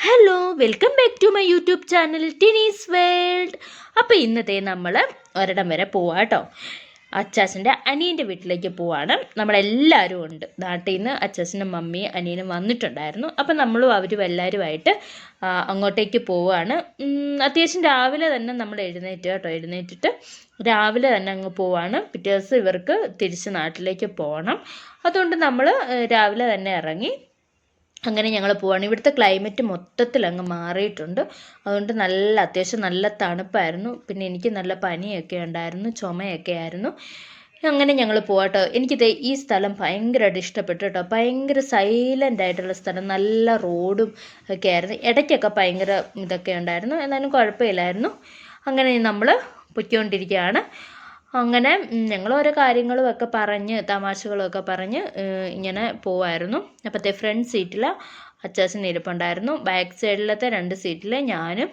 Hello welcome back to my YouTube channel ടിനീസ് world. അപ്പോൾ ഇന്നത്തെ നമ്മൾ ഒരിടം വരെ പോവാം കേട്ടോ. അച്ചാച്ചൻ്റെ അനിയൻ്റെ വീട്ടിലേക്ക് പോവാണ്. നമ്മളെല്ലാവരും ഉണ്ട് നാട്ടിൽ നിന്ന്. അച്ചാച്ചനും മമ്മിയും അനിയനും വന്നിട്ടുണ്ടായിരുന്നു. അപ്പം നമ്മളും അവരും എല്ലാവരുമായിട്ട് അങ്ങോട്ടേക്ക് പോവുകയാണ്. അത്യാവശ്യം രാവിലെ തന്നെ നമ്മൾ എഴുന്നേറ്റിട്ട് രാവിലെ തന്നെ അങ്ങ് പോവാണ്. പിറ്റേ ദിവസം ഇവർക്ക് തിരിച്ച് നാട്ടിലേക്ക് പോകണം. അതുകൊണ്ട് നമ്മൾ രാവിലെ തന്നെ ഇറങ്ങി അങ്ങനെ ഞങ്ങൾ പോവാണ്. ഇവിടുത്തെ ക്ലൈമറ്റ് മൊത്തത്തിൽ അങ്ങ് മാറിയിട്ടുണ്ട്. അതുകൊണ്ട് അത്യാവശ്യം നല്ല തണുപ്പായിരുന്നു. പിന്നെ എനിക്ക് നല്ല പനിയൊക്കെ ഉണ്ടായിരുന്നു, ചുമയൊക്കെ ആയിരുന്നു. അങ്ങനെ ഞങ്ങൾ പോവാട്ടോ. ഈ സ്ഥലം ഭയങ്കരമായിട്ട് ഇഷ്ടപ്പെട്ടു കേട്ടോ. ഭയങ്കര സൈലൻ്റ് ആയിട്ടുള്ള സ്ഥലം, നല്ല റോഡും ഒക്കെ ആയിരുന്നു. ഇടയ്ക്കൊക്കെ ഭയങ്കര ഇതൊക്കെ ഉണ്ടായിരുന്നു, എന്നാലും കുഴപ്പമില്ലായിരുന്നു. അങ്ങനെ നമ്മൾ പൊയ്ക്കൊണ്ടിരിക്കുകയാണ്. അങ്ങനെ ഞങ്ങൾ ഓരോ കാര്യങ്ങളുമൊക്കെ പറഞ്ഞ് തമാശകളൊക്കെ പറഞ്ഞ് ഇങ്ങനെ പോവായിരുന്നു. അപ്പോഴത്തെ ഫ്രണ്ട് സീറ്റിൽ അച്ചാച്ചൻ ഇരിപ്പുണ്ടായിരുന്നു. ബാക്ക് സൈഡിലത്തെ 2 സീറ്റിൽ ഞാനും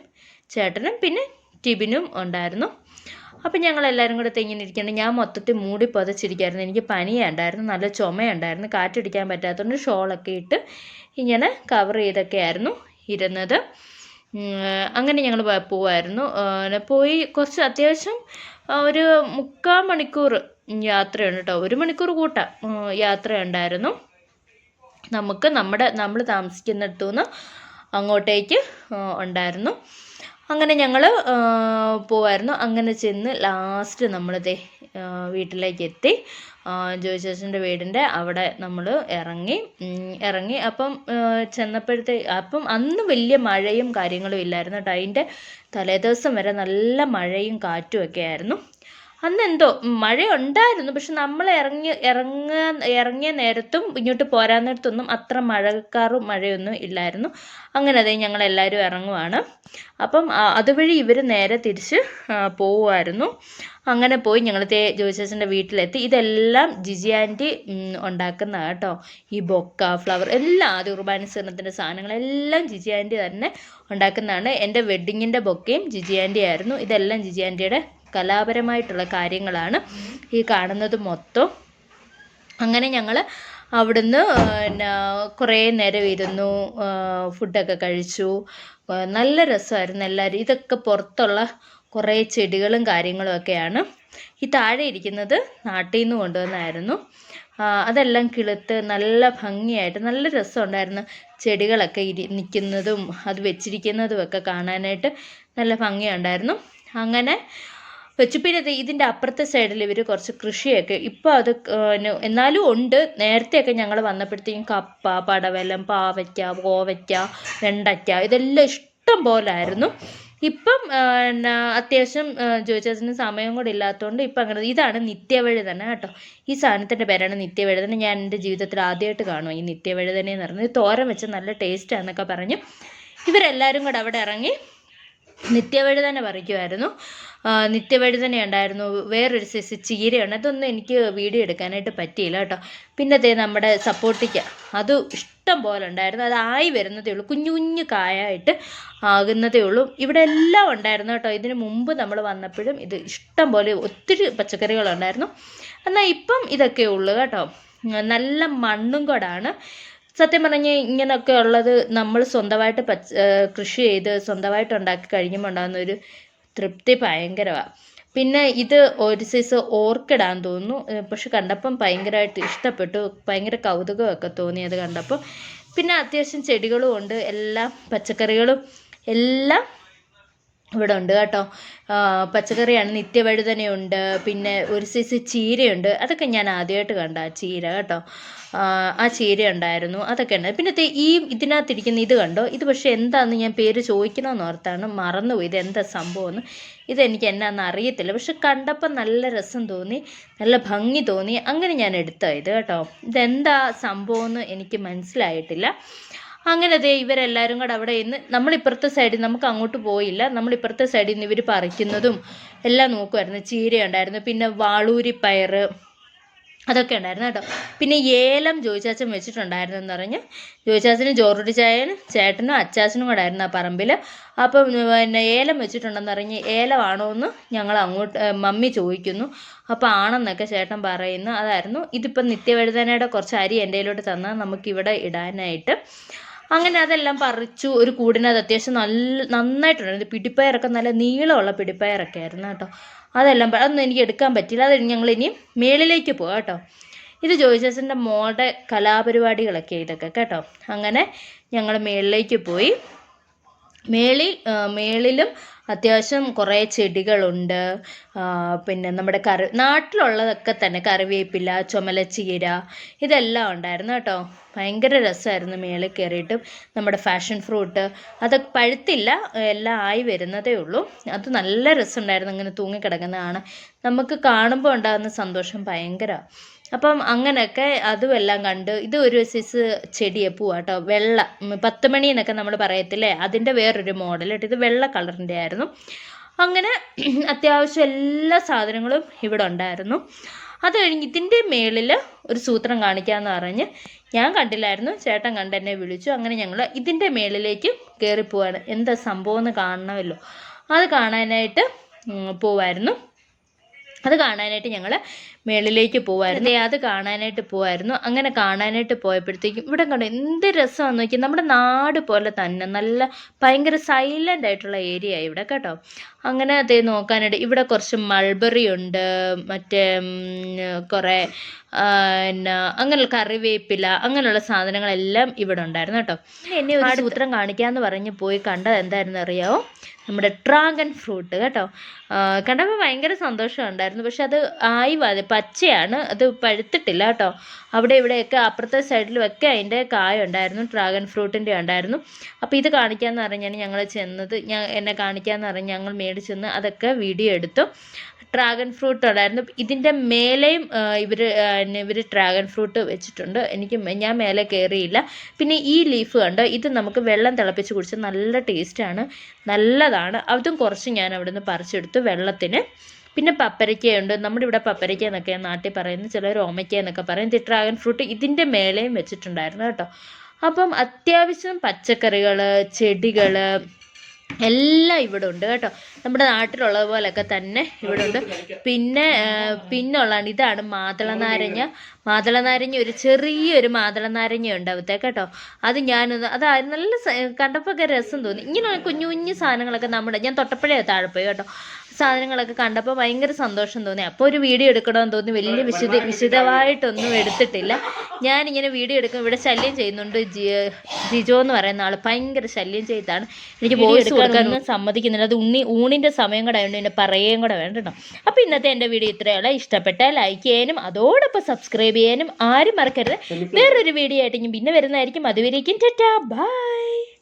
ചേട്ടനും പിന്നെ ടിബിനും ഉണ്ടായിരുന്നു. അപ്പം ഞങ്ങളെല്ലാവരും കൂടെ ഇങ്ങനെ ഇരിക്കുകയാണ്. ഞാൻ മൊത്തത്തിൽ മൂടി പുതച്ചിരിക്കുകയായിരുന്നു. എനിക്ക് പനിയുണ്ടായിരുന്നു, നല്ല ചുമയുണ്ടായിരുന്നു. കാറ്റടിക്കാൻ പറ്റാത്തതുകൊണ്ട് ഷോളൊക്കെ ഇട്ട് ഇങ്ങനെ കവർ ചെയ്തൊക്കെ ആയിരുന്നു ഇരുന്നത്. അങ്ങനെ ഞങ്ങൾ പോവായിരുന്നു. പോയി കുറച്ച് അത്യാവശ്യം ഒരു 3/4 മണിക്കൂർ യാത്രയുണ്ട് കേട്ടോ. 1 മണിക്കൂർ കൂട്ടാം യാത്രയുണ്ടായിരുന്നു നമുക്ക്. നമ്മൾ താമസിക്കുന്നിടത്തു നിന്ന് അങ്ങോട്ടേക്ക് ഉണ്ടായിരുന്നു. അങ്ങനെ ഞങ്ങൾ പോവായിരുന്നു. അങ്ങനെ ചെന്ന് ലാസ്റ്റ് നമ്മളിതേ വീട്ടിലേക്ക് എത്തി. ജോയി ചേച്ചൻ്റെ വീടിൻ്റെ അവിടെ നമ്മൾ ഇറങ്ങി. അപ്പം അപ്പം അന്ന് വലിയ മഴയും കാര്യങ്ങളും ഇല്ലായിരുന്നു കേട്ടോ. അതിൻ്റെ തലേദിവസം വരെ നല്ല മഴയും കാറ്റും ഒക്കെ ആയിരുന്നു. അന്നെന്തോ മഴ ഉണ്ടായിരുന്നു, പക്ഷെ നമ്മൾ ഇറങ്ങിയ നേരത്തും ഇങ്ങോട്ട് പോരാൻ നേരത്തൊന്നും അത്ര മഴയൊന്നും ഇല്ലായിരുന്നു. അങ്ങനെ അതേ ഞങ്ങളെല്ലാവരും ഇറങ്ങുവാണ്. അപ്പം അതുവഴി ഇവർ നേരെ തിരിച്ച് പോവുമായിരുന്നു. അങ്ങനെ പോയി ഞങ്ങളത്തെ ജോയി ചേച്ചൻ്റെ വീട്ടിലെത്തി. ഇതെല്ലാം ജിജി ആൻറ്റി ഉണ്ടാക്കുന്നതാണ് കേട്ടോ. ഈ ബൊക്ക, ഫ്ലവർ എല്ലാം ആദ്യ ഉർബാനിസരണത്തിൻ്റെ സാധനങ്ങളെല്ലാം ജിജി ആൻറ്റി തന്നെ ഉണ്ടാക്കുന്നതാണ്. എൻ്റെ വെഡ്ഡിങ്ങിൻ്റെ ബൊക്കയും ജിജി ആൻറ്റി ആയിരുന്നു. ഇതെല്ലാം ജിജി ആൻറ്റിയുടെ കലാപരമായിട്ടുള്ള കാര്യങ്ങളാണ് ഈ കാണുന്നത് മൊത്തം. അങ്ങനെ ഞങ്ങൾ അവിടുന്ന് കുറേ നേരം ഇരുന്നു, ഫുഡൊക്കെ കഴിച്ചു. നല്ല രസമായിരുന്നു എല്ലാവരും. ഇതൊക്കെ പുറത്തുള്ള കുറേ ചെടികളും കാര്യങ്ങളും ഒക്കെയാണ്. ഈ താഴെ ഇരിക്കുന്നത് നാട്ടിൽ നിന്ന് കൊണ്ടുവന്നായിരുന്നു. അതെല്ലാം കിളുത്ത് നല്ല ഭംഗിയായിട്ട് നല്ല രസമുണ്ടായിരുന്നു. ചെടികളൊക്കെ നിൽക്കുന്നതും അത് വെച്ചിരിക്കുന്നതും ഒക്കെ കാണാനായിട്ട് നല്ല ഭംഗിയുണ്ടായിരുന്നു. അങ്ങനെ വെച്ചു. പിന്നെ ഇതിൻ്റെ അപ്പുറത്തെ സൈഡിൽ ഇവർ കുറച്ച് കൃഷിയൊക്കെ ഇപ്പോൾ അത് എന്നാലും ഉണ്ട്. നേരത്തെയൊക്കെ ഞങ്ങൾ വന്നപ്പോഴത്തേക്കും കപ്പ, പടവലം, പാവയ്ക്ക, കോവയ്ക്ക, വെണ്ടയ്ക്ക ഇതെല്ലാം ഇഷ്ടം പോലായിരുന്നു. ഇപ്പം അത്യാവശ്യം ജോയി ചേച്ചന് സമയം കൂടെ ഇല്ലാത്തതുകൊണ്ട് ഇപ്പം അങ്ങനെ. ഇതാണ് നിത്യവഴുതന കേട്ടോ. ഈ സാധനത്തിൻ്റെ പേരാണ് നിത്യവഴുതന. ഞാൻ എൻ്റെ ജീവിതത്തിൽ ആദ്യമായിട്ട് കാണുമോ ഈ നിത്യവഴുതന എന്ന് പറഞ്ഞത്. തോരൻ വെച്ച് നല്ല ടേസ്റ്റാണെന്നൊക്കെ പറഞ്ഞ് ഇവരെല്ലാവരും കൂടെ അവിടെ ഇറങ്ങി നിത്യവഴുതന പറിക്കുമായിരുന്നു. നിത്യവഴുതന ഉണ്ടായിരുന്നു, വേറൊരു സൈസ് ചീരയുണ്ട്. അതൊന്നും എനിക്ക് വീഡിയോ എടുക്കാനായിട്ട് പറ്റിയില്ല കേട്ടോ. പിന്നെ നമ്മുടെ സപ്പോർട്ടിക്ക അത് ഇഷ്ടം പോലെ ഉണ്ടായിരുന്നു. അതായി വരുന്നതേ ഉള്ളൂ, കുഞ്ഞു കുഞ്ഞു കായായിട്ട് ആകുന്നതേ ഉള്ളൂ. ഇവിടെ എല്ലാം ഉണ്ടായിരുന്നു കേട്ടോ. ഇതിന് മുമ്പ് നമ്മൾ വന്നപ്പോഴും ഇത് ഇഷ്ടം പോലെ ഒത്തിരി പച്ചക്കറികളുണ്ടായിരുന്നു. എന്നാൽ ഇപ്പം ഇതൊക്കെ ഉള്ളൂ കേട്ടോ. നല്ല മണ്ണും കൂടാണ്. സത്യം പറഞ്ഞാൽ ഇങ്ങനെയൊക്കെ ഉള്ളത് നമ്മൾ സ്വന്തമായിട്ട് കൃഷി ചെയ്ത് സ്വന്തമായിട്ട് ഉണ്ടാക്കി കഴിയുമ്പോൾ ഉണ്ടാകുന്ന ഒരു തൃപ്തി ഭയങ്കരമാണ്. പിന്നെ ഇത് ഒരു സൈസ് ഓർക്കിഡാന്ന് തോന്നുന്നു. പക്ഷെ കണ്ടപ്പം ഭയങ്കരമായിട്ട് ഇഷ്ടപ്പെട്ടു, ഭയങ്കര കൗതുകമൊക്കെ തോന്നി അത് കണ്ടപ്പോൾ. പിന്നെ അത്യാവശ്യം ചെടികളും ഉണ്ട്, എല്ലാം പച്ചക്കറികളും എല്ലാം ഇവിടെ ഉണ്ട് കേട്ടോ. പച്ചക്കറിയാണ്, നിത്യവഴുതനയുണ്ട്, പിന്നെ ഒരു സൈസ് ചീരയുണ്ട്. അതൊക്കെ ഞാൻ ആദ്യമായിട്ട് കണ്ട ചീര കേട്ടോ. ആ ചീര ഉണ്ടായിരുന്നു, അതൊക്കെ ഉണ്ട്. പിന്നെ ഇതിനകത്തിരിക്കുന്ന ഇത് കണ്ടോ. ഇത് പക്ഷേ എന്താണെന്ന് ഞാൻ പേര് ചോദിക്കണമെന്ന് ഓർത്താണ് മറന്നുപോയി. ഇത് എന്താ സംഭവമെന്ന്, ഇതെനിക്ക് എന്നാന്ന് അറിയത്തില്ല. പക്ഷെ കണ്ടപ്പോൾ നല്ല രസം തോന്നി, നല്ല ഭംഗി തോന്നി. അങ്ങനെ ഞാൻ എടുത്തതാണ് ഇത് കേട്ടോ. ഇതെന്താ സംഭവമെന്ന് എനിക്ക് മനസ്സിലായിട്ടില്ല. അങ്ങനെ ഇവരെല്ലാവരും കൂടെ അവിടെ ഇന്ന് നമ്മളിപ്പുറത്തെ സൈഡിൽ നമുക്ക് അങ്ങോട്ട് പോയില്ല. നമ്മളിപ്പുറത്തെ സൈഡിൽ നിന്ന് ഇവർ പറിക്കുന്നതും എല്ലാം നോക്കുമായിരുന്നു. ചീരയുണ്ടായിരുന്നു, പിന്നെ വാളൂരിപ്പയർ അതൊക്കെ ഉണ്ടായിരുന്നു കേട്ടോ. പിന്നെ ഏലം ജോയി ചാച്ചൻ വെച്ചിട്ടുണ്ടായിരുന്നു എന്ന് പറഞ്ഞ് ജോയി ചാച്ചനും ജോറുടി ചായനും ചേട്ടനും അച്ചാച്ചനും കൂടെ ആയിരുന്നു ആ പറമ്പിൽ. അപ്പം പിന്നെ ഏലം വെച്ചിട്ടുണ്ടെന്ന് പറഞ്ഞ് ഏലമാണോ എന്ന് ഞങ്ങൾ അങ്ങോട്ട് മമ്മി ചോദിക്കുന്നു. അപ്പോൾ ആണെന്നൊക്കെ ചേട്ടൻ പറയുന്നു. അതായിരുന്നു. ഇതിപ്പം നിത്യവഴുതനയുടെ കുറച്ച് അരി എൻ്റെ കയ്യിലോട്ട് തന്നാൽ നമുക്കിവിടെ ഇടാനായിട്ട്. അങ്ങനെ അതെല്ലാം പറിച്ചു. ഒരു കൂടിനകത്ത് അത്യാവശ്യം നന്നായിട്ടുണ്ടായിരുന്നു. പിടിപ്പയറൊക്കെ നല്ല നീളമുള്ള പിടിപ്പയറൊക്കെ ആയിരുന്നു കേട്ടോ. അതൊന്നും എനിക്ക് എടുക്കാൻ പറ്റില്ല. അത് ഞങ്ങൾ ഇനി മേളിലേക്ക് പോകാം കേട്ടോ. ഇത് ജോയിച്ചേട്ടൻ്റെ മോളുടെ കലാപരിപാടികളൊക്കെ ഇതൊക്കെ കേട്ടോ. അങ്ങനെ ഞങ്ങൾ മേളിലേക്ക് പോയി. മേളിലും അത്യാവശ്യം കുറേ ചെടികളുണ്ട്. പിന്നെ നമ്മുടെ നാട്ടിലുള്ളതൊക്കെ തന്നെ കറിവേപ്പില, ചുമലച്ചീര ഇതെല്ലാം ഉണ്ടായിരുന്നു കേട്ടോ. ഭയങ്കര രസമായിരുന്നു മേളിൽ കയറിയിട്ടും. നമ്മുടെ ഫാഷൻ ഫ്രൂട്ട് അതൊക്കെ പഴുത്തില്ല, എല്ലാം ആയി വരുന്നതേ ഉള്ളൂ. അത് നല്ല രസമുണ്ടായിരുന്നു ഇങ്ങനെ തൂങ്ങിക്കിടക്കുന്നതാണ്. നമുക്ക് കാണുമ്പോൾ ഉണ്ടാകുന്ന സന്തോഷം ഭയങ്കര. അപ്പം അങ്ങനെയൊക്കെ അതുമെല്ലാം കണ്ട്. ഇത് ഒരു സൈസ് ചെടിയെ പൂവാട്ടോ, വെള്ള 10 മണി എന്നൊക്കെ നമ്മൾ പറയത്തില്ലേ, അതിൻ്റെ വേറൊരു മോഡൽ കേട്ടോ. ഇത് വെള്ള കളറിൻ്റെ ആയിരുന്നു. അങ്ങനെ അത്യാവശ്യം എല്ലാ സാധനങ്ങളും ഇവിടെ ഉണ്ടായിരുന്നു. അത് കഴിഞ്ഞ് ഇതിൻ്റെ മേളിൽ ഒരു സൂത്രം കാണിക്കാമെന്ന് പറഞ്ഞ് ഞാൻ കണ്ടില്ലായിരുന്നു, ചേട്ടൻ കണ്ട് എന്നെ വിളിച്ചു. അങ്ങനെ ഞങ്ങൾ ഇതിൻ്റെ മേളിലേക്ക് കയറിപ്പോവാണ്. എന്താ സംഭവം എന്ന് കാണണമല്ലോ. അത് കാണാനായിട്ട് പോവായിരുന്നു. ഞങ്ങൾ മേളിലേക്ക് പോവായിരുന്നു. അങ്ങനെ കാണാനായിട്ട് പോയപ്പോഴത്തേക്കും ഇവിടെ കണ്ടോ എന്ത് രസമാണെന്ന് നോക്കി. നമ്മുടെ നാട് പോലെ തന്നെ നല്ല ഭയങ്കര സൈലൻ്റ് ആയിട്ടുള്ള ഏരിയ ഇവിടെ കേട്ടോ. അങ്ങനെ അതേ നോക്കാനായിട്ട് ഇവിടെ കുറച്ച് മൾബറി ഉണ്ട്, മറ്റേ കുറേ അങ്ങനെയുള്ള കറിവേപ്പില അങ്ങനെയുള്ള സാധനങ്ങളെല്ലാം ഇവിടെ ഉണ്ടായിരുന്നു കേട്ടോ. എന്നെ ഒരു സൂത്രം കാണിക്കാമെന്ന് പറഞ്ഞ് പോയി കണ്ടത് എന്തായിരുന്നു അറിയാമോ? നമ്മുടെ ഡ്രാഗൺ ഫ്രൂട്ട് കേട്ടോ. കണ്ടപ്പോൾ ഭയങ്കര സന്തോഷമുണ്ടായിരുന്നു. പക്ഷെ അത് പച്ചയാണ്, അത് പഴുത്തിട്ടില്ല കേട്ടോ. അവിടെ ഇവിടെയൊക്കെ അപ്പുറത്തെ സൈഡിലുമൊക്കെ അതിൻ്റെ കായ ഉണ്ടായിരുന്നു, ഡ്രാഗൺ ഫ്രൂട്ടിൻ്റെ ഉണ്ടായിരുന്നു. അപ്പോൾ ഇത് കാണിക്കാമെന്ന് പറഞ്ഞാണ് ഞങ്ങൾ ചെന്നത്. എന്നെ കാണിക്കാമെന്ന് പറഞ്ഞ് ഞങ്ങൾ മേടിച്ചെന്ന് അതൊക്കെ വീഡിയോ എടുത്തു. ഡ്രാഗൺ ഫ്രൂട്ട് ഉണ്ടായിരുന്നു. ഇതിൻ്റെ മേലെയും ഇവർ ഡ്രാഗൺ ഫ്രൂട്ട് വെച്ചിട്ടുണ്ട്. ഞാൻ മേലെ കയറിയില്ല. പിന്നെ ഈ ലീഫ് കണ്ടോ, ഇത് നമുക്ക് വെള്ളം തിളപ്പിച്ച് കുടിച്ച് നല്ല ടേസ്റ്റാണ്, നല്ലതാണ്. അതും കുറച്ച് ഞാൻ അവിടെ നിന്ന് പറിച്ചെടുത്തു വെള്ളത്തിന്. പിന്നെ പപ്പരയ്ക്കയുണ്ട്. നമ്മുടെ ഇവിടെ പപ്പരയ്ക്ക എന്നൊക്കെ നാട്ടിൽ പറയുന്നത്, ചിലർ ഓമയ്ക്ക എന്നൊക്കെ പറയും. ഇത് ഡ്രാഗൺ ഫ്രൂട്ട് ഇതിൻ്റെ മേലെയും വെച്ചിട്ടുണ്ടായിരുന്നു കേട്ടോ. അപ്പം അത്യാവശ്യം പച്ചക്കറികൾ, ചെടികൾ എല്ലാം ഇവിടെ ഉണ്ട് കേട്ടോ. നമ്മുടെ നാട്ടിലുള്ളത് പോലെയൊക്കെ തന്നെ ഇവിടെ ഉണ്ട്. പിന്നുള്ളതാണ് ഇതാണ് മാതള നാരങ്ങ ഒരു ചെറിയൊരു മാതള നാരങ്ങ ഉണ്ട് അവിടുത്തെ കേട്ടോ. അത് നല്ല കണ്ടപ്പോൾ ഒക്കെ രസം തോന്നി. ഇങ്ങനെ കുഞ്ഞു കുഞ്ഞു സാധനങ്ങളൊക്കെ ഞാൻ തൊട്ടപ്പഴേ താഴെ പോയി കേട്ടോ. സാധനങ്ങളൊക്കെ കണ്ടപ്പോൾ ഭയങ്കര സന്തോഷം തോന്നി. അപ്പോൾ ഒരു വീഡിയോ എടുക്കണമെന്ന് തോന്നി. വലിയ വിശദമായിട്ടൊന്നും എടുത്തിട്ടില്ല. ഞാനിങ്ങനെ വീഡിയോ എടുക്കും. ഇവിടെ ശല്യം ചെയ്യുന്നുണ്ട്, ജിജോ എന്ന് പറയുന്ന ആൾ ഭയങ്കര ശല്യം ചെയ്താണ്. എനിക്ക് വോയിസ് കൊടുക്കാനൊന്നും സമ്മതിക്കുന്നില്ല. അത് ഊണിൻ്റെ സമയം കൂടെ ആയതുകൊണ്ട് പിന്നെ പറയുകയും കൂടെ വേണ്ട കേട്ടോ. അപ്പോൾ ഇന്നത്തെ എൻ്റെ വീഡിയോ ഇത്രയുള്ള. ഇഷ്ടപ്പെട്ടാൽ ലൈക്ക് ചെയ്യാനും അതോടൊപ്പം സബ്സ്ക്രൈബ് ചെയ്യാനും ആരും മറക്കരുത്. വേറൊരു വീഡിയോ ആയിട്ട് ഞാൻ പിന്നെ വരുന്നതായിരിക്കും. അതുവരേക്കും ടാറ്റാ ബൈ.